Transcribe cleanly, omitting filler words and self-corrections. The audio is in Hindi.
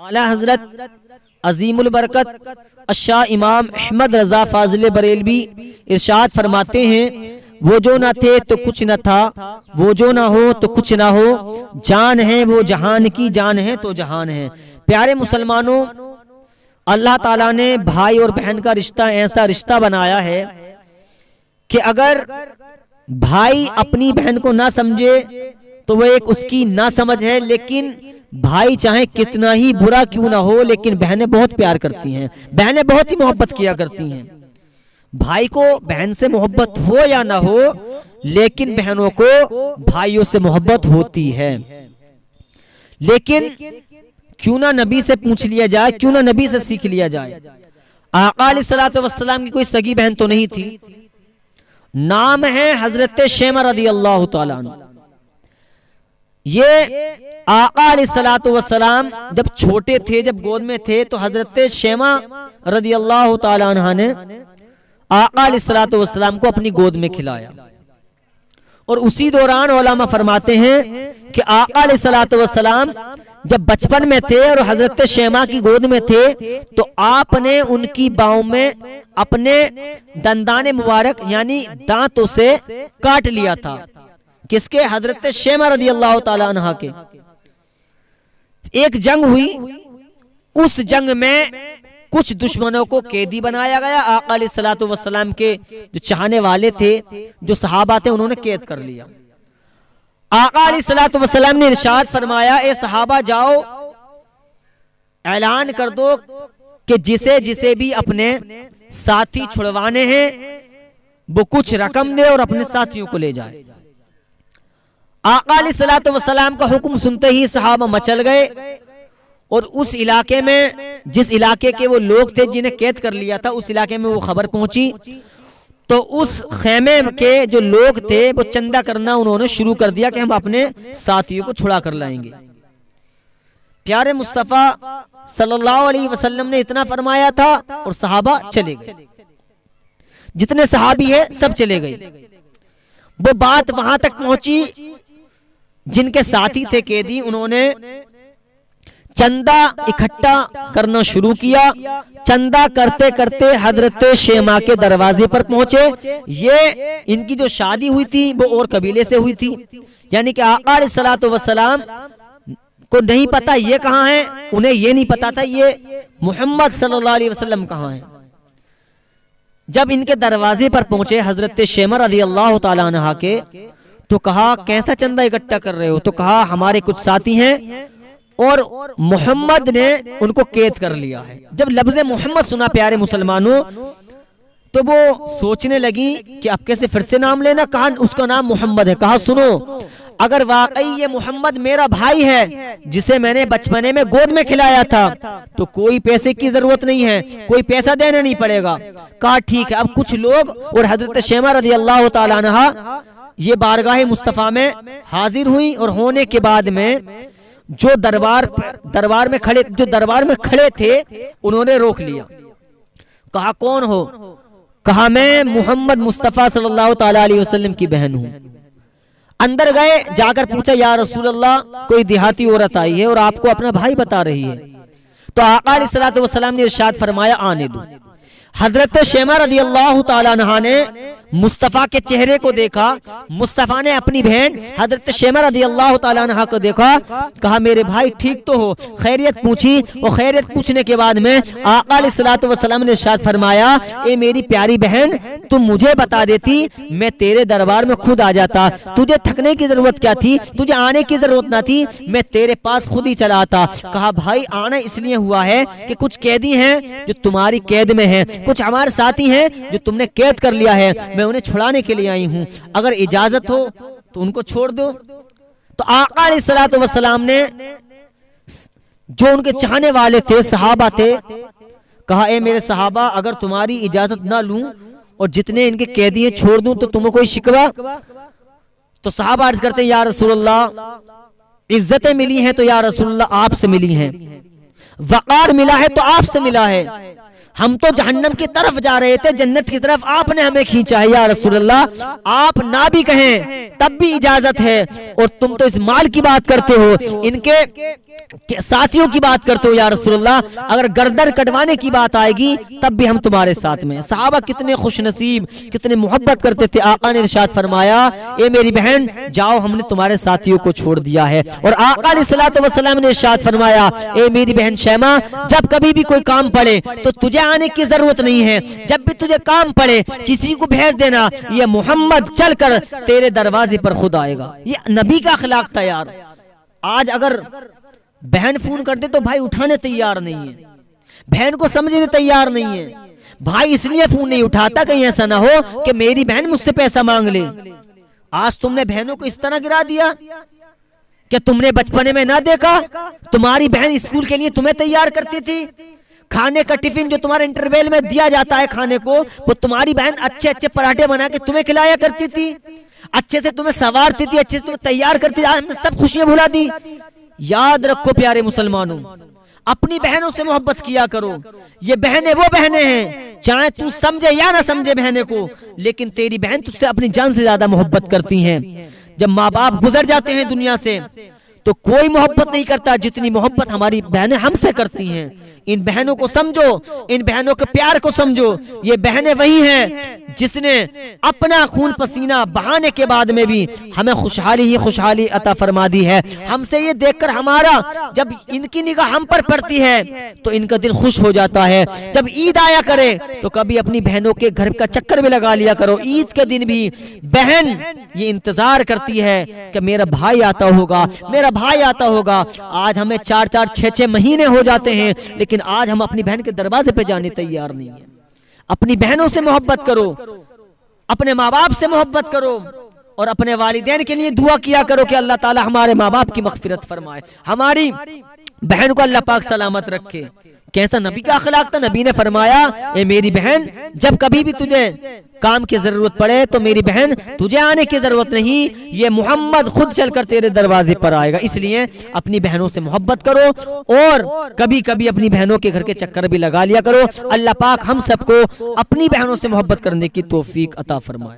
आला हजरत अजीमुल बरकत अशाह इमाम अहमद रजा फाजिल बरेलवी इरशाद फरमाते हैं, वो जो ना थे तो कुछ न था, वो जो ना हो तो कुछ ना हो, जान है वो जहान की, जान है तो जहान है। प्यारे मुसलमानों, अल्लाह ताला ने भाई और बहन का रिश्ता ऐसा रिश्ता बनाया है कि अगर भाई अपनी बहन को ना समझे तो वो एक उसकी ना समझ है, लेकिन भाई चाहे कितना ही बुरा क्यों ना हो, लेकिन बहनें बहुत प्यार करती हैं, बहनें बहुत ही मोहब्बत किया करती हैं। भाई को बहन से मोहब्बत हो या ना हो, लेकिन बहनों को भाइयों से मोहब्बत होती है। लेकिन क्यों ना नबी से पूछ लिया जाए, क्यों ना नबी से सीख लिया जाए। आका अलैहिस्सलातु वस्सलाम की कोई सगी बहन तो नहीं थी, नाम है हजरत शेमा रदी अल्लाह तआला अन्हा। ये आका अलैहिस्सलातु वस्सलाम जब छोटे थे, जब गोद में थे, तो हजरत शेमा रदी अल्लाह तआला अन्हा ने आका अलैहिस्सलातु वस्सलाम को अपनी गोद में खिलाया। और उसी दौरान उलमा फरमाते हैं कि आका अलैहिस्सलातु वस्सलाम जब बचपन में थे और हजरत शेमा की गोद में थे, तो आपने उनकी बाहों में अपने दंदाने मुबारक यानी दांतों से काट लिया था। किसके? हजरत शेमा रदी अल्लाह ताला अन्हा के। एक जंग हुई, उस जंग में कुछ दुश्मनों को कैदी बनाया गया। आका अलैहिस्सलातु वस्सलाम के जो चाहने वाले थे, जो सहाबा थे, उन्होंने कैद कर लिया। आका अलैहिस्सलातु वस्सलाम ने इरशाद फरमाया, ए सहाबा जाओ ऐलान कर दो कि जिसे जिसे भी अपने साथी छुड़वाने हैं वो कुछ रकम दे और अपने साथियों को ले जाए। आका अलैहिस्सलातु वस्सलाम का हुक्म सुनते ही सहाबा मचल गए और उस इलाके में, जिस इलाके के वो लोग थे जिन्हें कैद कर लिया था, उस इलाके में वो खबर पहुंची तो उस खेमे के जो लोग थे वो चंदा करना उन्होंने शुरू कर दिया कि हम अपने साथियों को छुड़ा कर लाएंगे। प्यारे मुस्तफा सल्लल्लाहु अलैहि वसल्लम ने इतना फरमाया था और सहाबा चले गए। जितने सहाबी है सब चले गए। वो बात वहां तक पहुंची, जिनके साथी थे कैदी, उन्होंने चंदा इकट्ठा करना शुरू किया। चंदा करते करते हजरत शेमा के दरवाजे पर पहुंचे। ये इनकी जो शादी हुई थी वो और कबीले से हुई थी, यानी कि आका अलैहिस्सलातु वस्सलाम को नहीं पता ये कहाँ है, उन्हें ये नहीं पता था ये मोहम्मद सल्लल्लाहु अलैहि वसल्लम कहाँ हैं। जब इनके दरवाजे पर पहुंचे हजरत शेमा रज़ी अल्लाह ताला अन्हा के, तो कहा कैसा चंदा इकट्ठा कर रहे हो? तो कहा हमारे कुछ साथी हैं और मोहम्मद ने उनको कैद कर लिया है। जब लफ्ज़ मोहम्मद सुना प्यारे मुसलमानों, तो वो सोचने लगी कि अब कैसे फिर से नाम लेना। कहा उसका नाम मोहम्मद है। कहा सुनो, अगर वाकई ये मोहम्मद मेरा भाई है जिसे मैंने बचपने में गोद में खिलाया था, तो कोई पैसे की जरूरत नहीं है, कोई पैसा देना नहीं पड़ेगा। कहा ठीक है। अब कुछ लोग और हजरत शेमा रज़ी अल्लाह ताला अन्हा ये बारगाह मुस्तफ़ा में हाजिर हुई और होने के बाद में जो दरबार में खड़े थे उन्होंने रोक लिया। कहा कौन हो? कहा मैं मोहम्मद मुस्तफ़ा सल्लल्लाहु ताला अलैहि वसल्लम की बहन हूँ। अंदर गए, जाकर पूछा या रसूल अल्लाह, कोई देहाती औरत आई है और आपको अपना भाई बता रही है। तो आका अलैहिस्सलातु वस्सलाम ने इरशाद फरमाया आने दो। हजरत शेमा रज़ी अल्लाह ताला अन्हा ने मुस्तफ़ा के चेहरे को देखा। मुस्तफ़ा ने अपनी बहन हजरत शेमा रज़ी अल्लाह ताला अन्हा को देखा। कहा मेरे भाई ठीक तो हो? खैरियत पूछी और खैरियत पूछने के बाद में आका अलैहिस्सलातु वस्सलाम ने इरशाद फरमाया, ए मेरी प्यारी बहन, तुम मुझे बता देती मैं तेरे दरबार में खुद आ जाता। तुझे थकने की जरूरत क्या थी? तुझे आने की जरूरत ना थी, मैं तेरे पास खुद ही चला आता। कहा भाई आना इसलिए हुआ है कि कुछ कैदी हैं जो तुम्हारी कैद में हैं, कुछ हमारे साथी हैं जो तुमने कैद कर लिया है, मैं उन्हें छुड़ाने के लिए आई हूं, अगर इजाजत हो तो उनको छोड़ दो। तो आका अलैहिस्सलातु वस्सलाम ने जो उनके चाहने वाले थे, सहाबा थे, कहा ए मेरे सहाबा, अगर तुम्हारी इजाजत ना लूं और जितने इनके कैदी हैं छोड़ दूं तो तुम्हें कोई शिकवा? तो सहाबा अर्ज करते हैं या रसूलल्लाह, इज्जतें मिली हैं तो या रसूलल्लाह आपसे मिली हैं, वक़ार मिला है तो आपसे मिला है। हम तो जहन्नम की तरफ जा रहे थे, जन्नत की तरफ आपने हमें खींचा है या रसूलल्लाह, आप ना भी कहें तब भी इजाजत है। और तुम तो इस माल की बात करते हो, इनके साथियों की बात करते हो या रसूलुल्लाह, अगर गर्दन कटवाने की बात आएगी तब भी हम तुम्हारे साथ में। सहाबा कितने खुशनसीब, कितने मोहब्बत करते थे। आका ने इरशाद फरमाया, ए मेरी बहन जाओ, हमने तुम्हारे साथियों को छोड़ दिया है। और आका अलैहिस्सलातु वस्सलाम ने इरशाद फरमाया, ए मेरी बहन शैमा, जब कभी भी कोई काम पड़े तो तुझे आने की जरूरत नहीं है। जब भी तुझे काम पड़े किसी को भेज देना, ये मोहम्मद चलकर तेरे दरवाजे पर खुद आएगा। ये नबी का अखलाक था यार। आज अगर बहन फोन करते तो भाई उठाने तैयार नहीं है, बहन को समझने तैयार नहीं है। भाई इसलिए फोन नहीं उठाता कहीं ऐसा ना हो कि मेरी बहन मुझसे पैसा मांग ले। आज तुमने बहनों को इस तरह गिरा दिया कि तुमने बचपने में ना देखा, तुम्हारी बहन स्कूल के लिए तुम्हें तैयार करती थी। खाने का टिफिन जो तुम्हारे इंटरवल में दिया जाता है खाने को, वो तुम्हारी बहन अच्छे अच्छे पराठे बना के तुम्हें खिलाया करती थी, अच्छे से तुम्हें सवारती थी, अच्छे से तुम्हें तैयार करती थी। आज हमने सब खुशियां भुला दी। याद रखो प्यारे मुसलमानों, अपनी बहनों से मोहब्बत किया करो। ये बहनें वो बहनें हैं, चाहे तू समझे या ना समझे बहनें को, लेकिन तेरी बहन तुझसे अपनी जान से ज्यादा मोहब्बत करती हैं। जब माँ बाप गुजर जाते हैं दुनिया से तो कोई मोहब्बत नहीं करता जितनी मोहब्बत हमारी बहनें हमसे करती हैं। इन बहनों को समझो, इन बहनों के प्यार को समझो। ये बहनें वही हैं जिसने अपना खून पसीना बहाने के बाद में भी हमें खुशहाली ही खुशहाली अता फरमा दी है। हमसे ये देखकर हमारा, जब इनकी निगाह हम पर पड़ती है तो इनका दिल खुश हो जाता है। जब ईद आया करे तो कभी अपनी बहनों के घर का चक्कर भी लगा लिया करो। ईद के दिन भी बहन ये इंतजार करती है कि मेरा भाई आता होगा, मेरा भाई आता होगा। आज हमें 4-4, 6-6 महीने हो जाते हैं, लेकिन आज हम अपनी बहन के दरवाजे पे जाने तैयार नहीं है। अपनी बहनों से मोहब्बत करो, अपने माँ बाप से मोहब्बत करो और अपने वालिदैन के लिए दुआ किया करो कि अल्लाह ताला हमारे माँ बाप की मग़फ़िरत फरमाए, हमारी बहन को अल्लाह पाक सलामत रखे। कैसा नबी का अखलाक था। नबी ने फरमाया, ए मेरी बहन, जब कभी भी तुझे काम की जरूरत पड़े तो मेरी बहन तुझे आने की जरूरत नहीं, ये मोहम्मद खुद चलकर तेरे दरवाजे पर आएगा। इसलिए अपनी बहनों से मोहब्बत करो और कभी कभी अपनी बहनों के घर के चक्कर भी लगा लिया करो। अल्लाह पाक हम सबको अपनी बहनों से मोहब्बत करने की तौफीक अता फरमाए।